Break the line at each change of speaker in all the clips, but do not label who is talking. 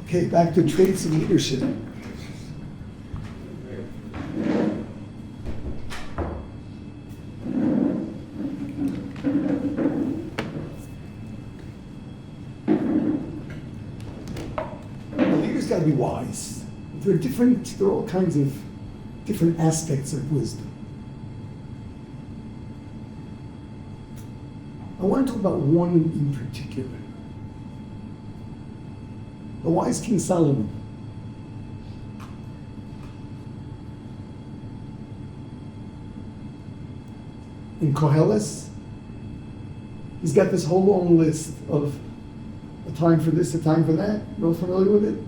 Okay, back to traits of leadership. A leader's got to be wise. There are all kinds of different aspects of wisdom. I want to talk about one in particular. The wise King Solomon. In Koheles, he's got this whole long list of a time for this, a time for that. You're all familiar with it?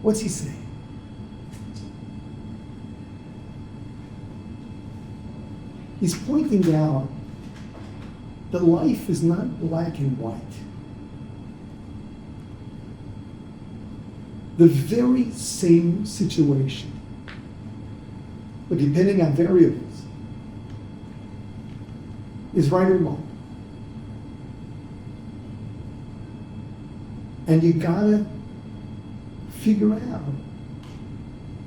What's he saying? He's pointing out that life is not black and white. The very same situation, but depending on variables, is right or wrong. And you gotta figure out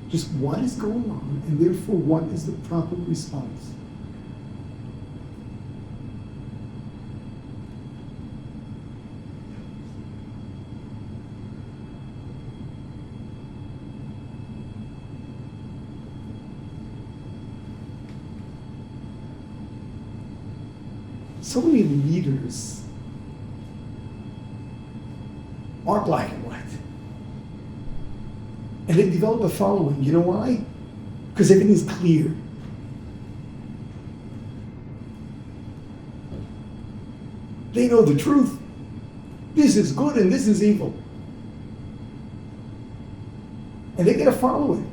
just what is going on, and therefore what is the proper response. So many leaders are black and white. And they develop a following. You know why? Because everything's clear. They know the truth. This is good and this is evil. And they get to follow it.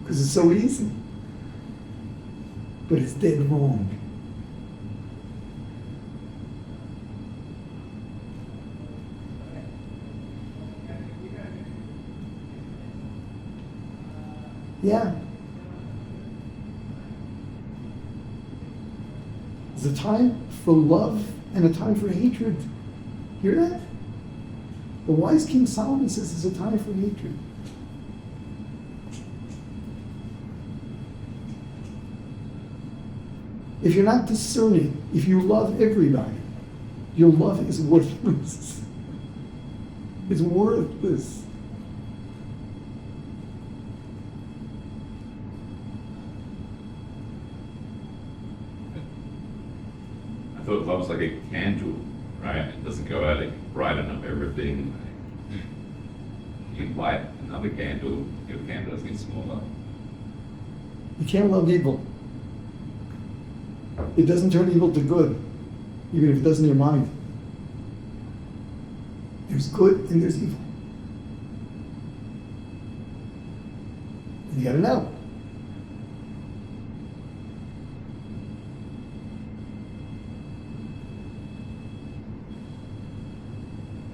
Because it's so easy. But it's dead wrong. Yeah. There's a time for love and a time for hatred. Hear that? The wise King Solomon says there's a time for hatred. If you're not discerning, if you love everybody, your love is worthless. It's worthless.
I thought love was like a candle, right? It doesn't go out and brighten up everything. You light another candle, your candle doesn't get smaller.
You can't love evil. It doesn't turn evil to good, even if it does in your mind. There's good and there's evil. And you gotta know.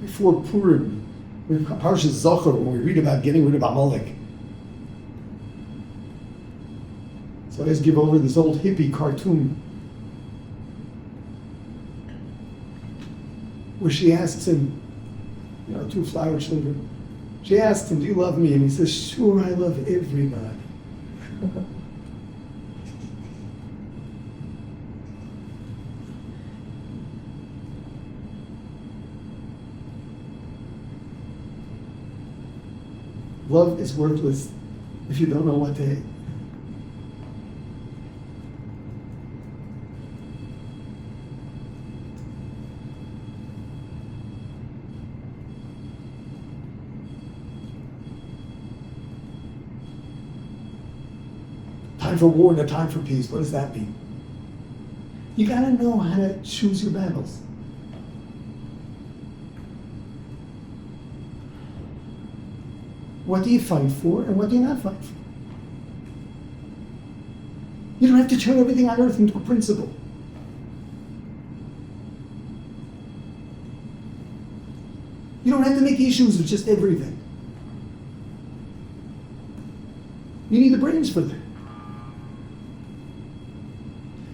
Before Purim, in Parshas Zachor, when we read about getting rid of Amalek, so I just give over this old hippie cartoon where she asks him, two flower children, she asks him, do you love me? And he says, sure, I love everybody. Love is worthless if you don't know what to hate. Time for war and a time for peace. What does that mean? You gotta know how to choose your battles. What do you fight for and what do you not fight for? You don't have to turn everything on earth into a principle. You don't have to make issues of just everything. You need the brains for that.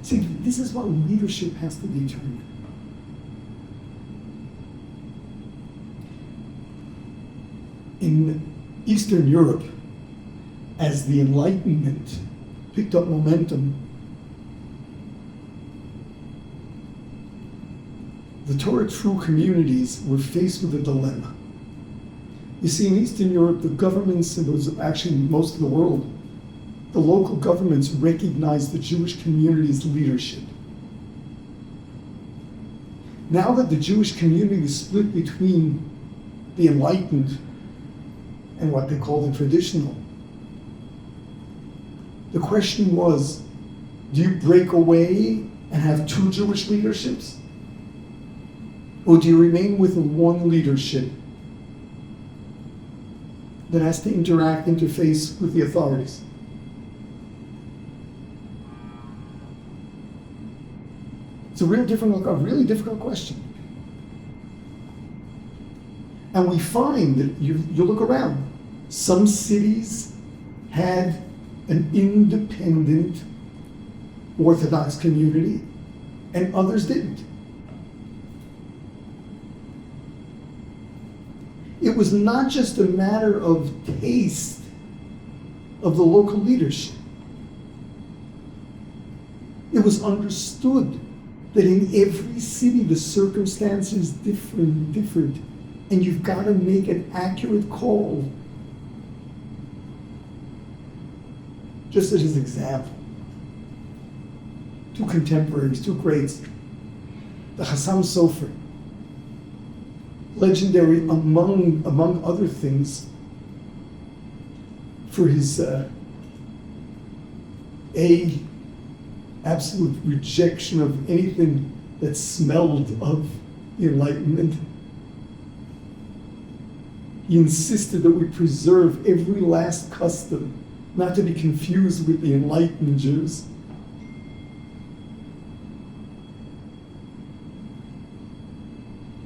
See, this is what leadership has to determine. In Eastern Europe, as the Enlightenment picked up momentum, the Torah true communities were faced with a dilemma. You see, in Eastern Europe, the governments, and it was actually most of the world, the local governments recognized the Jewish community's leadership. Now that the Jewish community was split between the enlightened and what they call the traditional, the question was, do you break away and have two Jewish leaderships? Or do you remain with one leadership that has to interface with the authorities? It's a really difficult question. And we find that you look around, some cities had an independent Orthodox community and others didn't. It was not just a matter of taste of the local leadership. It was understood that in every city the circumstances differed, and you've got to make an accurate call. Just as an example, two contemporaries, two greats, the Chassam Sofer, legendary among other things for his absolute rejection of anything that smelled of the Enlightenment. He insisted that we preserve every last custom, not to be confused with the enlightened Jews.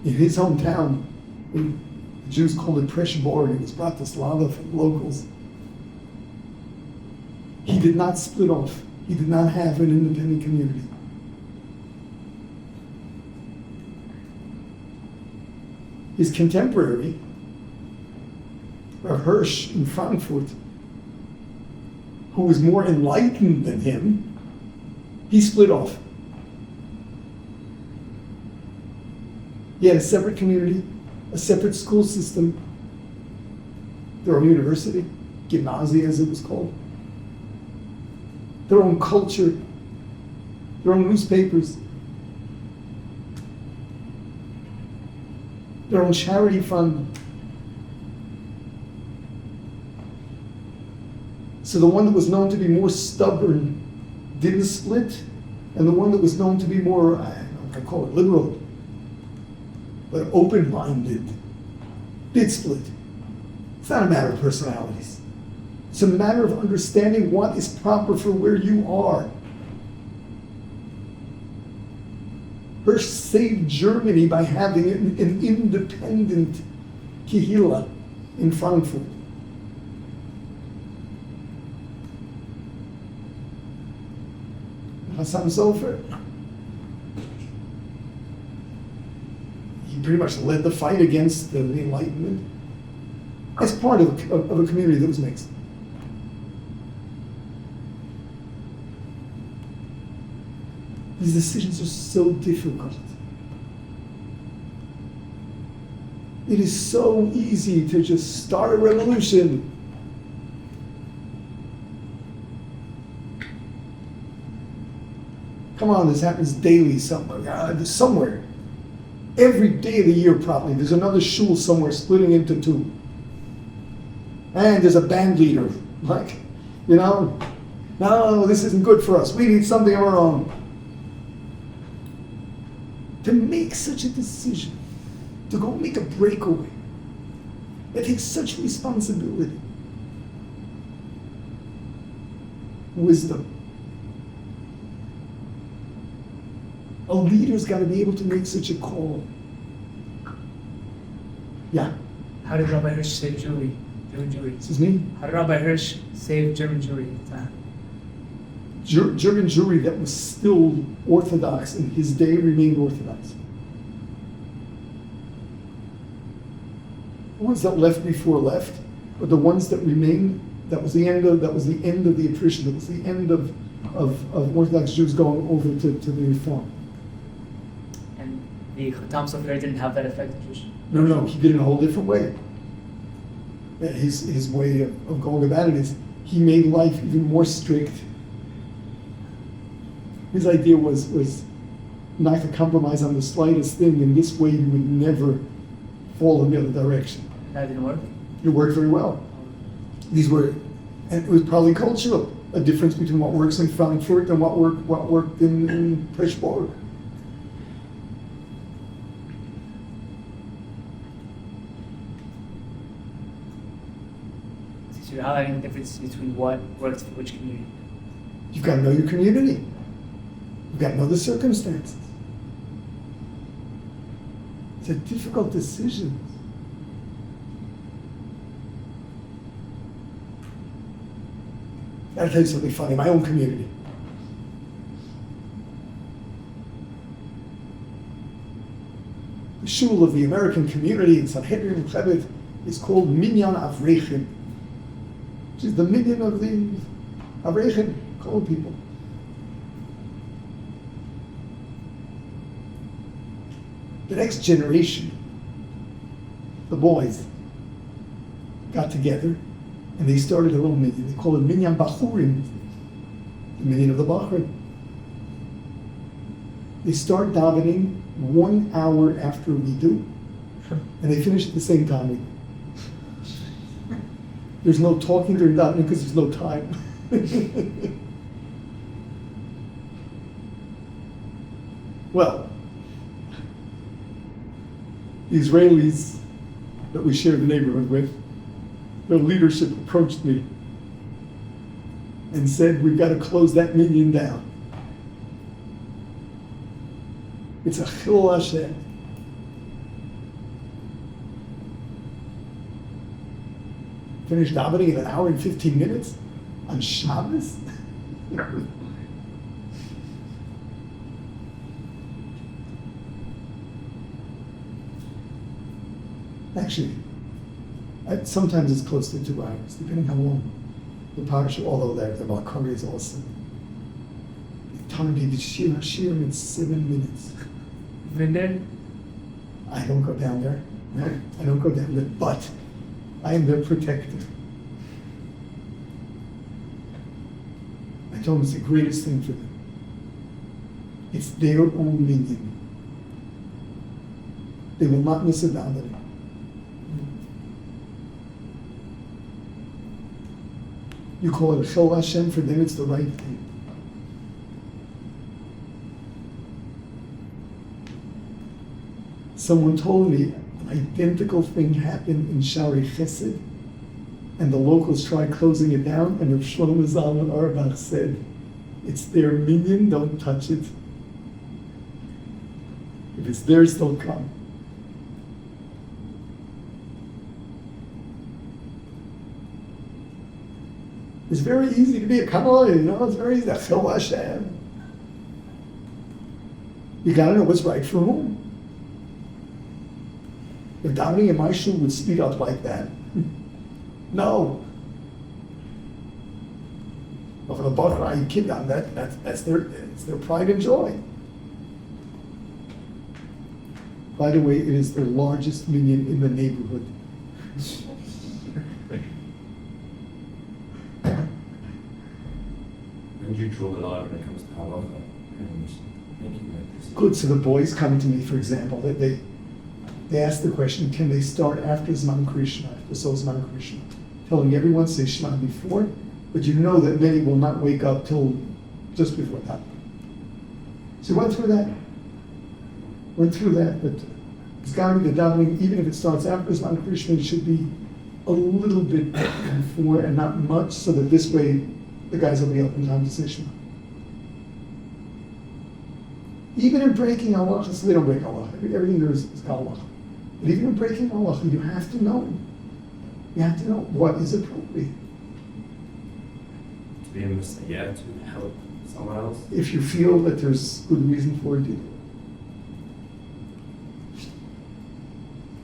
In his hometown, the Jews called it Preshbor, it was Bratislava from locals. He did not split off. He did not have an independent community. His contemporary, Rav Hirsch in Frankfurt, who was more enlightened than him, he split off. He had a separate community, a separate school system, their own university, gymnasia as it was called, their own culture, their own newspapers, their own charity fund. So the one that was known to be more stubborn didn't split, and the one that was known to be more, I call it liberal, but open-minded, did split. It's not a matter of personalities. It's a matter of understanding what is proper for where you are. Hirsch saved Germany by having an independent kehillah in Frankfurt. Chassam Sofer, he pretty much led the fight against the Enlightenment as part of a community that was mixed. These decisions are so difficult. It is so easy to just start a revolution. Come on, this happens daily somewhere. Somewhere. Every day of the year probably, there's another shul somewhere splitting into two. And there's a band leader. Like, no, this isn't good for us. We need something of our own. To make such a decision, to go make a breakaway, it takes such responsibility. Wisdom. A leader's got to be able to make such a call. Yeah.
How did Rabbi Hirsch save German Jewry?
Excuse me?
How did Rabbi Hirsch save German Jewry at the time?
German Jewry that was still Orthodox in his day remained Orthodox. The ones that left before left, but the ones that remained, that was the end of the attrition, that was the end of Orthodox Jews going over to the Reform.
And the Chatam Sofer didn't have that effect on Jewish.
No, he did it in a whole different way. His way of going about it is he made life even more strict. His idea was not to compromise on the slightest thing. In this way, you would never fall in the other direction.
That didn't work?
It worked very well. And it was probably cultural, a difference between what works in Frankfurt and what worked in Pressburg.
So you're highlighting the difference between what works for which community.
You've got to know your community. You've got to know the circumstances. It's a difficult decision. I'll tell you something funny. My own community. The shul of the American community in Sanhedrin and Chabad is called Minyan Avrechim, which is the minyan of the Avrechim, called people. The next generation, the boys, got together and they started a little minyan. They call it Minyan Bachurim, the minyan of the Bachrim. They start davening 1 hour after we do, and they finish at the same time we do. There's no talking during davening because there's no time. Well, the Israelis that we share the neighborhood with, their leadership approached me and said, we've got to close that minyan down. It's a chilul Hashem. Finish davening in 1 hour and 15 minutes on Shabbos? Actually, sometimes it's close to 2 hours, depending how long the parsha, although the Balkari is awesome. The time they did Shir HaShirim in 7 minutes.
Been there?
I don't go down there. No, I don't go down there, but I am their protector. I told them it's the greatest thing for them. It's their own minyan. They will not miss a davening. You call it a chilul Hashem, for them it's the right thing. Someone told me an identical thing happened in Shari Chesed, and the locals tried closing it down, and Rav Shlomo Zalman Auerbach said, it's their minyan, don't touch it. If it's theirs, don't come. It's very easy to be a Kabbalah, it's very easy to chilul Hashem. You gotta know what's right for whom. If davening in my shul would speed up like that, no. But for the Bachar Kidam, that's their pride and joy. By the way, it is the largest minyan in the neighborhood.
And you draw the line when it comes to halacha and making that decision.
Good. So the boys come to me, for example, they ask the question, can they start after Zman Krishna, after Zman Krishna? Telling everyone say Shema before, but you know that many will not wake up till just before that. So went through that, but it's got to be the davening, even if it starts after Zman Krishna, it should be a little bit before and not much, so that this way the guys will be up in time to say Shema. Even in breaking halacha, so they don't break halacha. Everything there is halacha. But even in breaking halacha, you have to know. You have to know what is appropriate.
be a messiah to help someone else.
If you feel that there's good reason for it, you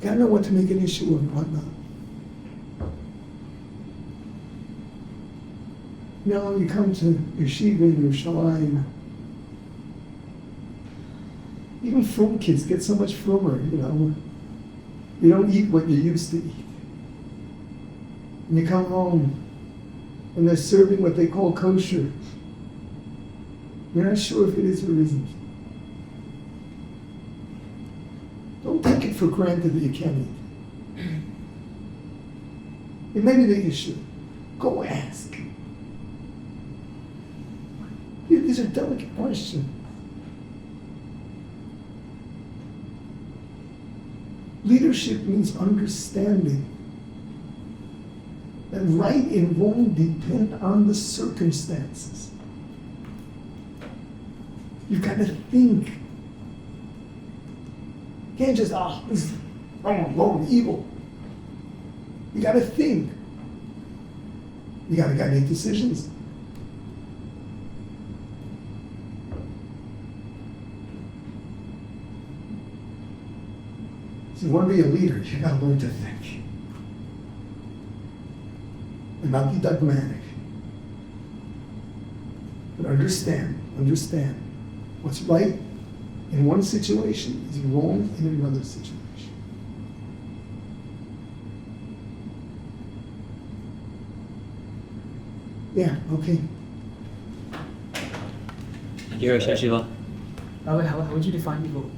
gotta know what to make an issue of and what not. Now you come to yeshiva in Yerushalayim. Even frum kids get so much frummer, you know. You don't eat what you used to eat. And you come home and they're serving what they call kosher. You're not sure if it is or isn't. Don't take it for granted that you can't eat. It may be that you should. Go ask. These are delicate questions. Leadership means understanding that right and wrong depend on the circumstances. You've got to think. You can't just, this is wrong, evil. You got to think. You got to make decisions. So you want to be a leader, you got to learn to think. And not be dogmatic. But understand what's right in one situation is wrong in another situation. Yeah, okay.
Rabbi, how would you define evil?